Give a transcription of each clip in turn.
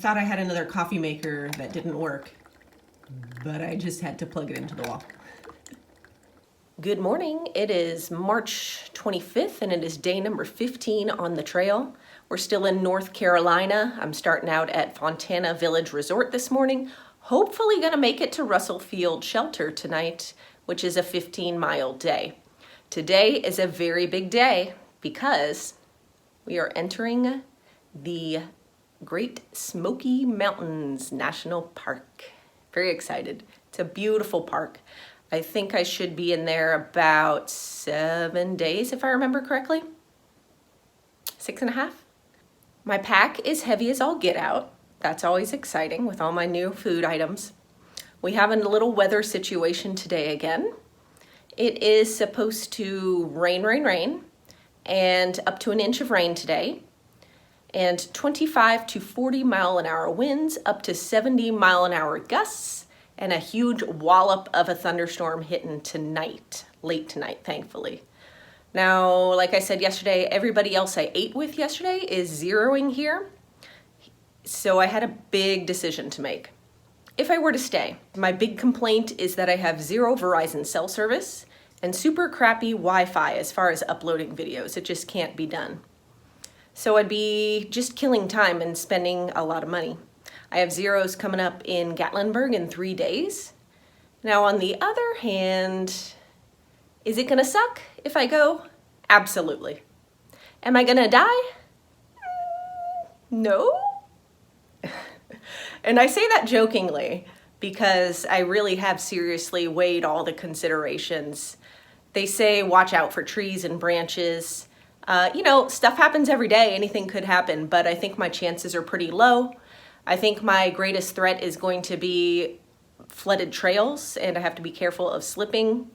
thought I had another coffee maker that didn't work, but I just had to plug it into the wall. Good morning. It is March 25th and it is day number 15 on the trail. We're still in North Carolina. I'm starting out at Fontana Village Resort this morning. Hopefully gonna make it to Russell Field Shelter tonight, which is a 15-mile day. Today is a very big day because we are entering the Great Smoky Mountains National Park. Very excited. It's a beautiful park. I think I should be in there about 7 days, if I remember correctly. 6.5. My pack is heavy as all get out. That's always exciting with all my new food items. We have a little weather situation today again. It is supposed to rain, and up to an inch of rain today. And 25 to 40 mile an hour winds, up to 70 mile an hour gusts, and a huge wallop of a thunderstorm hitting tonight, late tonight, thankfully. Now, like I said yesterday, everybody else I ate with yesterday is zeroing here. So I had a big decision to make. If I were to stay, my big complaint is that I have zero Verizon cell service and super crappy Wi-Fi as far as uploading videos. It just can't be done. So I'd be just killing time and spending a lot of money. I have zeros coming up in Gatlinburg in 3 days. Now, on the other hand, is it gonna suck if I go? Absolutely. Am I gonna die? No. And I say that jokingly because I really have seriously weighed all the considerations. They say watch out for trees and branches. You know, stuff happens every day, anything could happen, but I think my chances are pretty low. I think my greatest threat is going to be flooded trails, and I have to be careful of slipping.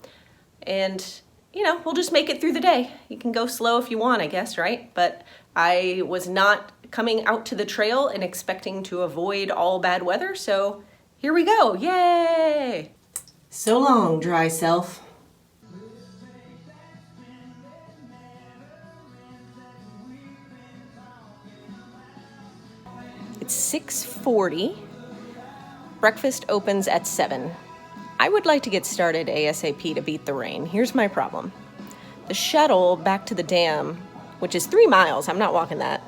And, you know, we'll just make it through the day. You can go slow if you want, I guess, right? But I was not coming out to the trail and expecting to avoid all bad weather, so here we go, yay! So long, dry self. It's 6:40. Breakfast opens at 7. I would like to get started ASAP to beat the rain. Here's my problem. The shuttle back to the dam, which is 3 miles, I'm not walking that,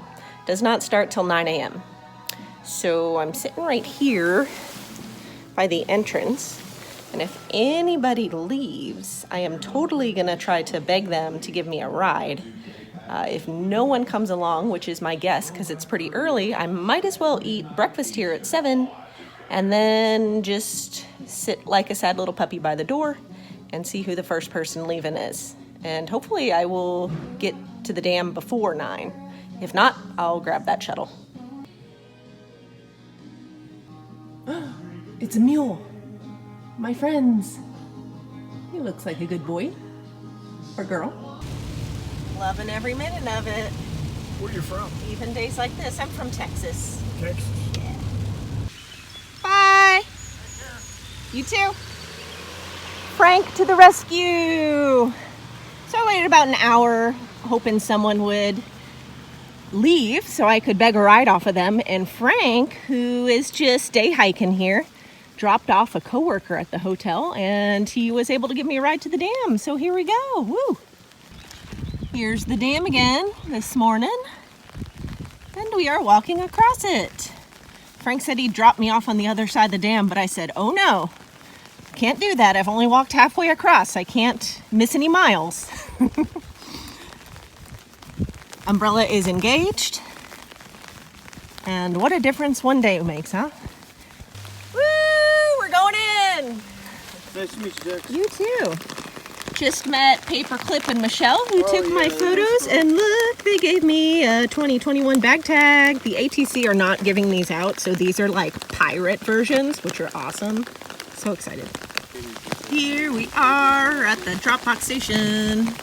does not start till 9 a.m. So I'm sitting right here by the entrance, and if anybody leaves, I am totally gonna try to beg them to give me a ride. If no one comes along, which is my guess because it's pretty early, I might as well eat breakfast here at 7 and then just sit like a sad little puppy by the door and see who the first person leaving is. And hopefully I will get to the dam before 9. If not, I'll grab that shuttle. It's a mule. My friends. He looks like a good boy. Or girl. Loving every minute of it. Where you from? Even days like this. I'm from Texas. Texas. Yeah. Bye. You too. Frank to the rescue. So I waited about an hour hoping someone would leave so I could beg a ride off of them. And Frank, who is just day hiking here, dropped off a coworker at the hotel and he was able to give me a ride to the dam. So here we go. Woo. Here's the dam again this morning, and we are walking across it. Frank said he'd drop me off on the other side of the dam, but I said, oh no, can't do that. I've only walked halfway across. I can't miss any miles. Umbrella is engaged, and what a difference one day makes, huh? Woo, we're going in. Nice to meet you, Jack. You too. Just met Paperclip and Michelle, who took my photos, and look, they gave me a 2021 bag tag. The ATC are not giving these out, so these are like pirate versions, which are awesome. So excited. Here we are at the Dropbox station.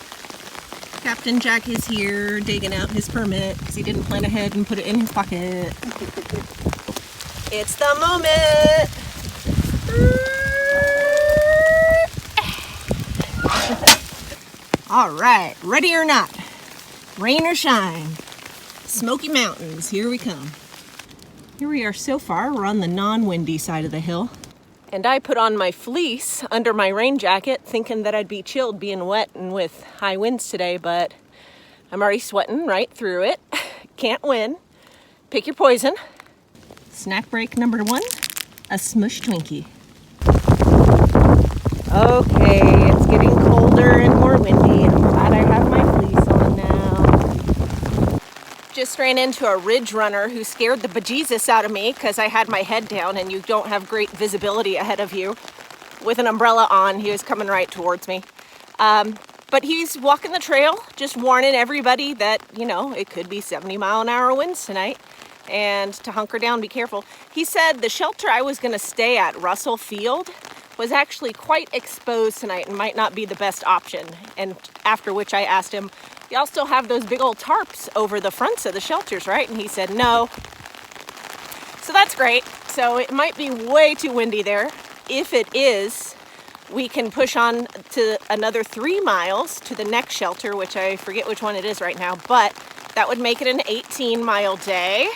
Captain Jack is here digging out his permit because he didn't plan ahead and put it in his pocket. It's the moment. All right, ready or not, rain or shine, Smoky Mountains, here we come. Here we are so far. We're on the non-windy side of the hill. And I put on my fleece under my rain jacket thinking that I'd be chilled being wet and with high winds today, but I'm already sweating right through it. Can't win. Pick your poison. Snack break number 1, a smush Twinkie. Okay, it's getting colder and more windy. I'm glad I have my fleece on now. Just ran into a ridge runner who scared the bejesus out of me because I had my head down and you don't have great visibility ahead of you. With an umbrella on, he was coming right towards me. But he's walking the trail, just warning everybody that, you know, it could be 70-mile-an-hour winds tonight and to hunker down, be careful. He said the shelter I was going to stay at, Russell Field, was actually quite exposed tonight and might not be the best option. And after which I asked him, y'all still have those big old tarps over the fronts of the shelters, right? And he said, no. So that's great. So it might be way too windy there. If it is, we can push on to another 3 miles to the next shelter, which I forget which one it is right now, but that would make it an 18-mile day.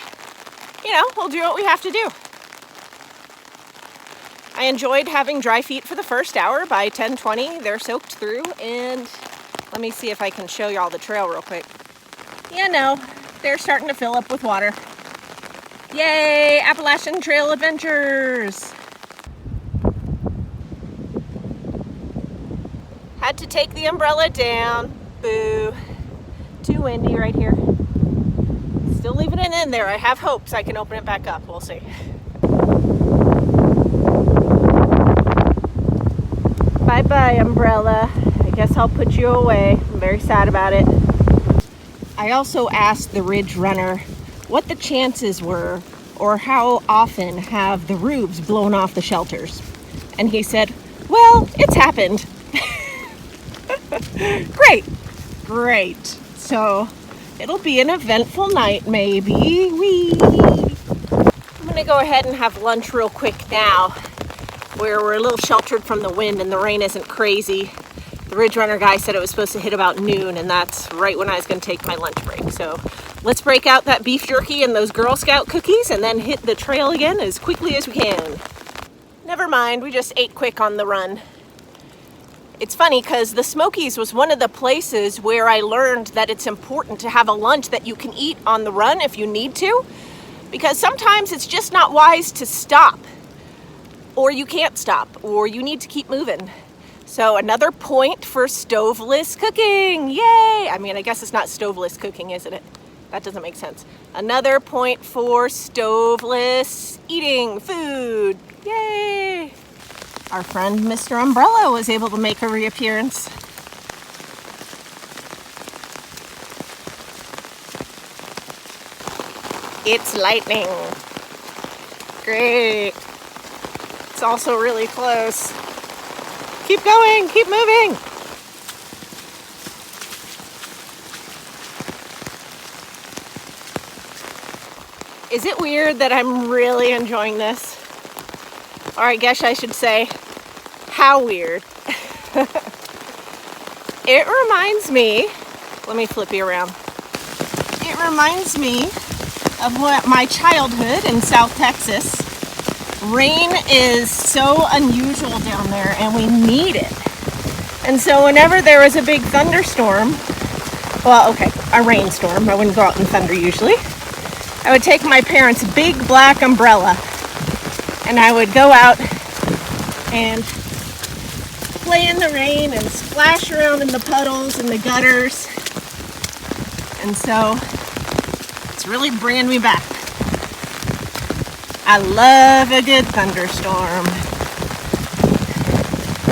You know, we'll do what we have to do. I enjoyed having dry feet for the first hour. By 10:20, they're soaked through, and let me see if I can show y'all the trail real quick. Yeah, no, they're starting to fill up with water. Yay, Appalachian Trail Adventures! Had to take the umbrella down. Boo. Too windy right here. Still leaving it in there. I have hopes I can open it back up. We'll see. Bye-bye, umbrella. I guess I'll put you away. I'm very sad about it. I also asked the ridge runner what the chances were or how often have the roofs blown off the shelters. And he said, well, it's happened. Great. So it'll be an eventful night, maybe. I'm gonna go ahead and have lunch real quick now, where we're a little sheltered from the wind and the rain isn't crazy. The ridge runner guy said it was supposed to hit about noon, and that's right when I was gonna take my lunch break. So let's break out that beef jerky and those Girl Scout cookies and then hit the trail again as quickly as we can. Never mind, we just ate quick on the run. It's funny because the Smokies was one of the places where I learned that it's important to have a lunch that you can eat on the run if you need to, because sometimes it's just not wise to stop, or you can't stop, or you need to keep moving. So another point for stoveless cooking. Yay! I mean, I guess it's not stoveless cooking, isn't it? That doesn't make sense. Another point for stoveless eating food. Yay! Our friend Mr. Umbrella was able to make a reappearance. It's lightning. Great. It's also really close. Keep going, keep moving. Is it weird that I'm really enjoying this? Or I guess I should say, how weird. It reminds me, let me flip you around. It reminds me of my childhood in South Texas. Rain is so unusual down there and we need it. And so whenever there was a big thunderstorm, well, okay, a rainstorm, I wouldn't go out in thunder usually, I would take my parents' big black umbrella and I would go out and play in the rain and splash around in the puddles and the gutters. And so it's really bringing me back. I love a good thunderstorm.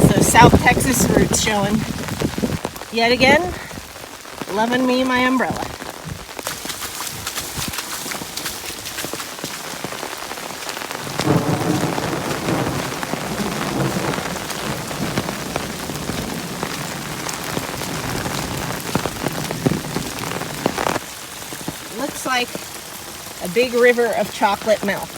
So South Texas roots showing. Yet again, loving me my umbrella. Looks like a big river of chocolate milk.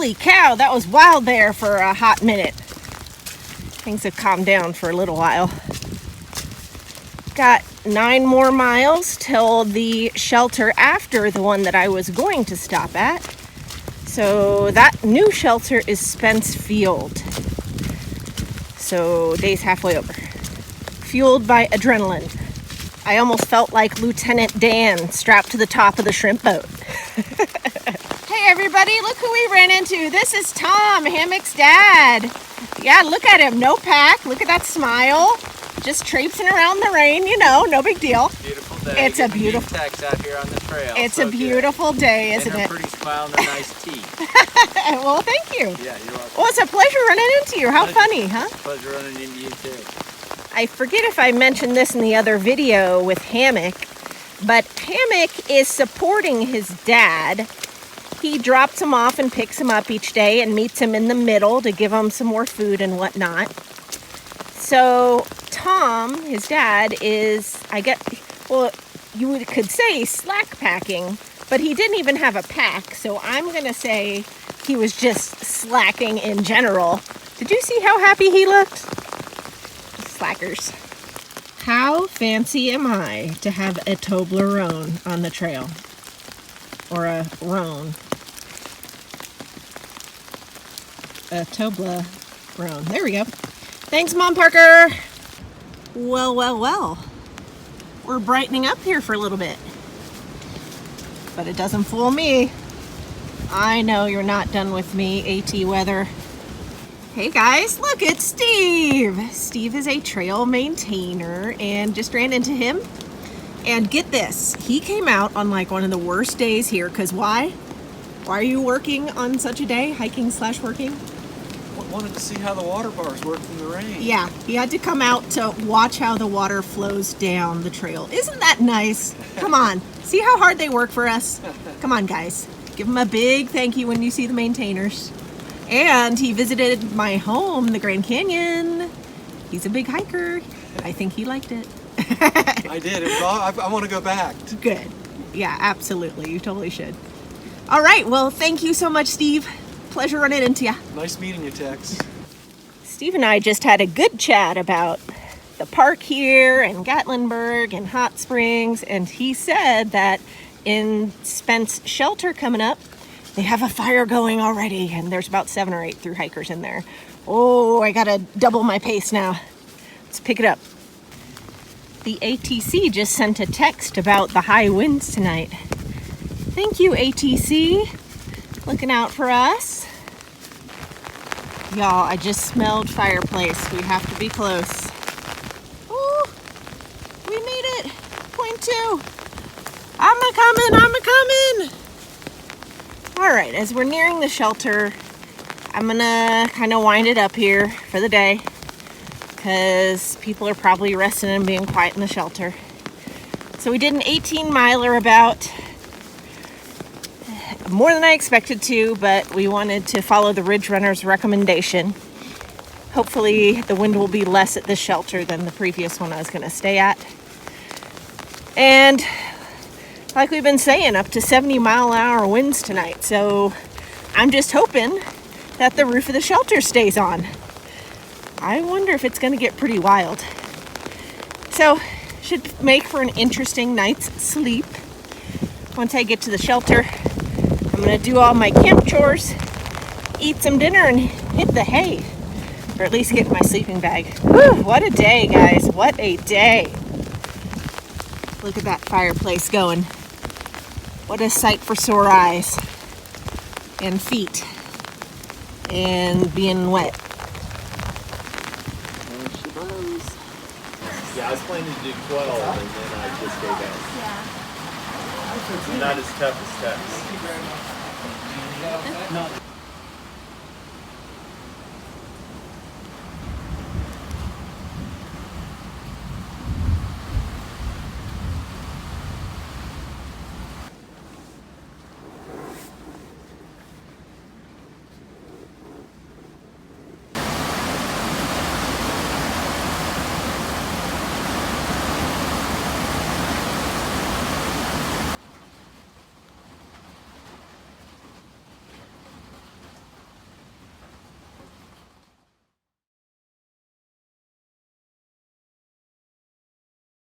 Holy cow, that was wild there for a hot minute. Things have calmed down for a little while. Got 9 more miles till the shelter after the one that I was going to stop at. So that new shelter is Spence Field. So day's halfway over. Fueled by adrenaline. I almost felt like Lieutenant Dan strapped to the top of the shrimp boat. Hey everybody, look who we ran into. This is Tom, Hammock's dad. Yeah, look at him, no pack. Look at that smile. Just traipsing around the rain, you know, no big deal. Beautiful day. It's a beautiful text out here on the trail. It's a beautiful day, isn't and it? a pretty smile and a nice teeth. Well, thank you. Yeah, you're welcome. Well, it's a pleasure running into you. How funny, huh? Pleasure running into you too. I forget if I mentioned this in the other video with Hammock, but Hammock is supporting his dad. He drops him off and picks him up each day and meets him in the middle to give him some more food and whatnot. So Tom, his dad, is, well, you could say slack packing, but he didn't even have a pack, so I'm gonna say he was just slacking in general. Did you see how happy he looked? Slackers. How fancy am I to have a Toblerone on the trail? Or a roan. A Toblerone. There we go. Thanks, Mom Parker. Well, well, well. We're brightening up here for a little bit. But it doesn't fool me. I know you're not done with me, AT weather. Hey guys, look, it's Steve. Steve is a trail maintainer and just ran into him. And get this, he came out on like one of the worst days here, because why? Why are you working on such a day, hiking / working? Wanted to see how the water bars work in the rain. Yeah, he had to come out to watch how the water flows down the trail. Isn't that nice? Come on, see how hard they work for us? Come on guys, give them a big thank you when you see the maintainers. And he visited my home, the Grand Canyon. He's a big hiker. I think he liked it. I did. I want to go back. Good. Yeah, absolutely. You totally should. All right. Well, thank you so much, Steve. Pleasure running into you. Nice meeting you, Tex. Steve and I just had a good chat about the park here and Gatlinburg and Hot Springs. And he said that in Spence Shelter coming up, they have a fire going already. And there's about 7 or 8 through hikers in there. Oh, I got to double my pace now. Let's pick it up. The ATC just sent a text about the high winds tonight. Thank you, ATC. Looking out for us. Y'all, I just smelled fireplace. We have to be close. Ooh, we made it. Point 2. I'm a-coming. All right, as we're nearing the shelter, I'm gonna kind of wind it up here for the day, because people are probably resting and being quiet in the shelter. So we did an 18-miler about, more than I expected to, but we wanted to follow the Ridge Runner's recommendation. Hopefully the wind will be less at this shelter than the previous one I was going to stay at. And like we've been saying, up to 70-mile-an-hour winds tonight. So I'm just hoping that the roof of the shelter stays on. I wonder if it's going to get pretty wild. So, should make for an interesting night's sleep. Once I get to the shelter, I'm going to do all my camp chores, eat some dinner, and hit the hay. Or at least get in my sleeping bag. Whew, what a day, guys. What a day. Look at that fireplace going. What a sight for sore eyes. And feet. And being wet. Yeah, I was planning to do 12, and then I just gave out. Yeah. Not as tough as Tex.